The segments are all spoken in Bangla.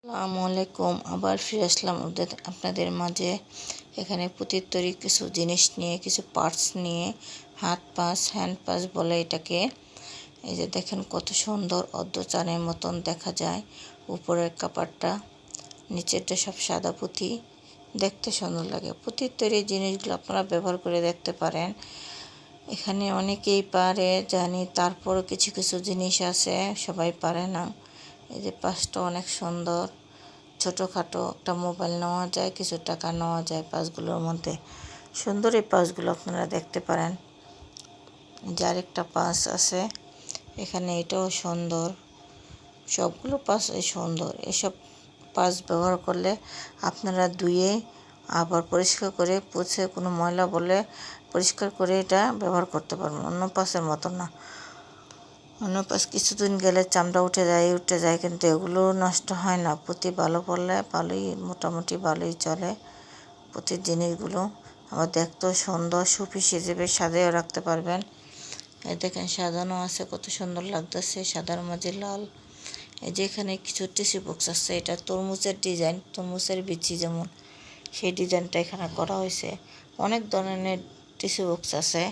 আসসালামু আলাইকুম। আবার ফিরে আসলাম আপনাদের মাঝে। এখানে পুঁতির তৈরি কিছু জিনিস নিয়ে, কিছু পার্টস নিয়ে, হাত পাস, হ্যান্ড পাস বলে এটাকে। এই যে দেখেন কত সুন্দর অর্ধচানের মতন দেখা যায়। উপরের কাপড়টা, নিচেরটা সব সাদা পুঁতি, দেখতে সুন্দর লাগে। পুঁতির তৈরি জিনিসগুলো আপনারা ব্যবহার করে দেখতে পারেন। এখানে অনেকেই পারে জানি, তারপরও কিছু কিছু জিনিস আছে সবাই পারে না। এই যে পাসটা অনেক সুন্দর, ছোটোখাটো একটা মোবাইল নেওয়া যায়, কিছু টাকা নেওয়া যায় পাসগুলোর মধ্যে। সুন্দর এই পাসগুলো আপনারা দেখতে পারেন। যার একটা পাস আছে এখানে, এটাও সুন্দর। সবগুলো পাসই সুন্দর। এসব পাস ব্যবহার করলে আপনারা ধুয়ে আবার পরিষ্কার করে পুছে, কোনো ময়লা বলে পরিষ্কার করে এটা ব্যবহার করতে পারবেন। অন্য পাসের মতো না। অন্য পাস কিছুদিন গেলে চামড়া উঠে যায়, কিন্তু এগুলো নষ্ট হয় না। পুঁতি ভালো পড়লে ভালোই, মোটামুটি ভালোই চলে পুঁতির জিনিসগুলো। আবার দেখতেও সুন্দর, সুপিস হিসেবে সাজিয়েও রাখতে পারবেন। এই দেখেন সাজানো আছে, কত সুন্দর লাগতেছে, সাদার মাঝে লাল। এই যে এখানে কিছু টিস্যু বক্স আছে, এটা তরমুজের ডিজাইন, তরমুজের বিচি যেমন, সেই ডিজাইনটা এখানে করা হয়েছে। অনেক ধরনের টিস্যু বক্স আছে,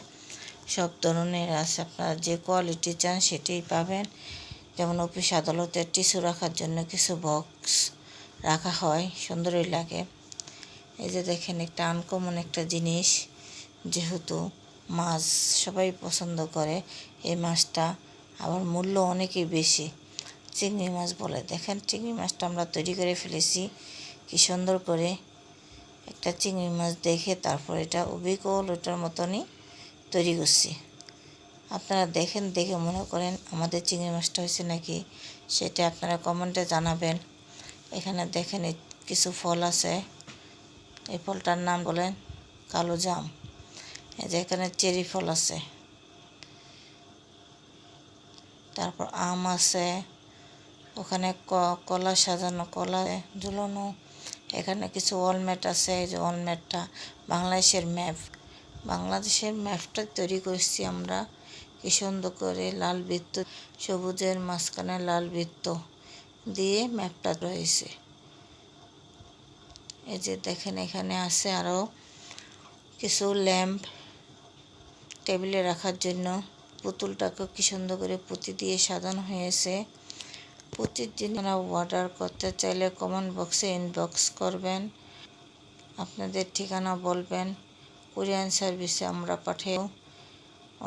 সব ধরনের আছে। আপনারা যে কোয়ালিটি চান সেটাই পাবেন। যেমন অফিস আদালতের টিস্যু রাখার জন্য কিছু বক্স রাখা হয়, সুন্দরই লাগে। এই যে দেখেন একটা আনকমন একটা জিনিস, যেহেতু মাছ সবাই পছন্দ করে এই মাছটা, আবার মূল্য অনেকই বেশি। চিংড়ি মাছ বলে। দেখেন চিংড়ি মাছটা আমরা তৈরি করে ফেলেছি কি সুন্দর করে। একটা চিংড়ি মাছ দেখে তারপর এটা অবিকল ওটার মতনই তৈরি করছি। আপনারা দেখেন, দেখে মনে করেন আমাদের চিংড়ি মাছটা হয়েছে নাকি, সেটা আপনারা কমেন্টে জানাবেন। এখানে দেখেন কিছু ফল আছে, এই ফলটার নাম বলেন কালো জাম। এই যে এখানে চেরি ফল আছে, তারপর আম আছে, ওখানে কলা সাজানো, কলা ঝুলানো। এখানে কিছু ওয়ালমেট আছে। এই যে ওয়ালমেটটা বাংলাদেশের ম্যাপ, বাংলাদেশের ম্যাপটা তৈরি করছি আমরা কি সুন্দর করে। লাল বৃত্ত, সবুজের মাঝখানে লাল বৃত্ত দিয়ে ম্যাপটা রয়েছে। এই যে দেখেন এখানে আছে আরও কিছু ল্যাম্প টেবিলে রাখার জন্য। পুতুলটাকে কি সুন্দর করে পুঁতি দিয়ে সাজানো হয়েছে। পুঁতির জিনিস অর্ডার করতে চাইলে কমেন্ট বক্সে ইনবক্স করবেন, আপনাদের ঠিকানা বলবেন। কুরিয়ার সার্ভিসে আমরা পাঠাই।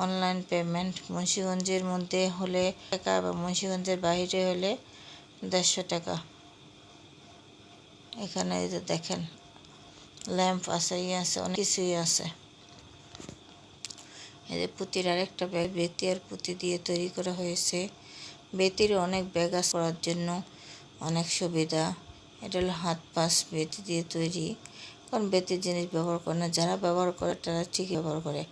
অনলাইন পেমেন্ট মুন্সিগঞ্জের মধ্যে হলে টাকা এবং মুন্সিগঞ্জের বাইরে হলে 150 টাকা। এখানে এই যে দেখেন ল্যাম্প আছে, আছে, অনেক কিছুই আছে। এই যে পুঁতির আরেকটা ব্যাগ, বেতি আর পুঁতি দিয়ে তৈরি করা হয়েছে। বেতির অনেক ব্যাগ আছে করার জন্য, অনেক সুবিধা। এটা হলো হাত পাস বেতি দিয়ে তৈরি। কারণ বেতির জিনিস ব্যবহার করে না, যারা ব্যবহার করে তারা ঠিক ব্যবহার করে।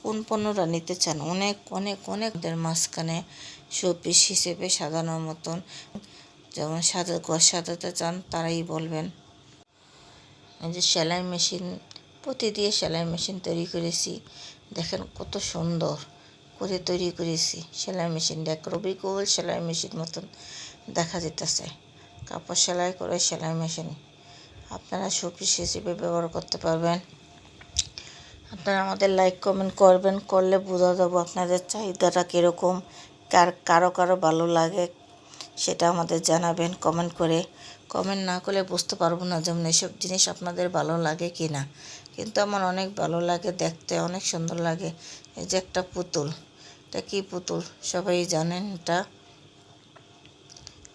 কোন পণ্যটা নিতে চান, অনেক অনেক অনেকদের মাঝখানে শোপিস হিসেবে সাজানোর মতন, যেমন ঘর সাজাতে চান তারাই বলবেন। এই যে সেলাই মেশিন, পুঁতি দিয়ে সেলাই মেশিন তৈরি করেছি। দেখেন কত সুন্দর করে তৈরি করেছি সেলাই মেশিনটা, অবিকল সেলাই মেশিন মতন দেখা যেতেছে। কাপড় সেলাই করে সেলাই মেশিন আপনারা শোপিস হিসেবে ব্যবহার করতে পারবেন। আপনারা আমাদের লাইক কমেন্ট করবেন, করলে বোঝা যাবো আপনাদের চাহিদাটা কীরকম, কারো কারো ভালো লাগে সেটা আমাদের জানাবেন কমেন্ট করে। কমেন্ট না করলে বুঝতে পারবো না যেমন এসব জিনিস আপনাদের ভালো লাগে কি না। কিন্তু আমার অনেক ভালো লাগে, দেখতে অনেক সুন্দর লাগে। এই যে একটা পুতুল, এটা কী পুতুল সবাই জানেন, এটা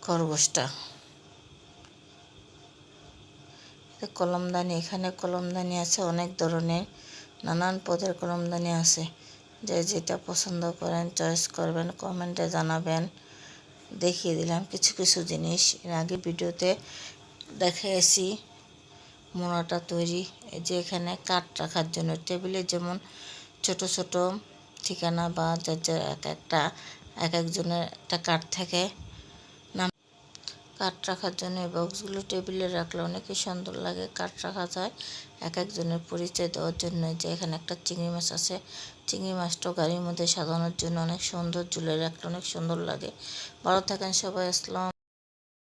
খরগোশটা। কলমদানি, এখানে কলমদানি আছে অনেক ধরনের, নানান পদের কলমদানি আছে। যে যেটা পছন্দ করেন চয়েস করবেন, কমেন্টে জানাবেন। দেখিয়ে দিলাম কিছু কিছু জিনিস, এর আগে ভিডিওতে দেখিয়েছি মোড়াটা তৈরি। এই যে এখানে কাঠ রাখার জন্য টেবিলে, যেমন ছোট ছোট ঠিকানা বা যার এক একজনের একটা কাঠ থাকে, কাঠ রাখার জন্য এই বক্সগুলো টেবিলে রাখলে অনেকই সুন্দর লাগে। কাঠ রাখা যায় এক একজনের পরিচয় দেওয়ার জন্য। যে এখানে একটা চিংড়ি মাছ আছে, চিংড়ি মাছটাও গাড়ির মধ্যে সাজানোর জন্য অনেক সুন্দর, ঝুলে রাখলে অনেক সুন্দর লাগে। ভালো থাকেন সবাই, আসসালাম।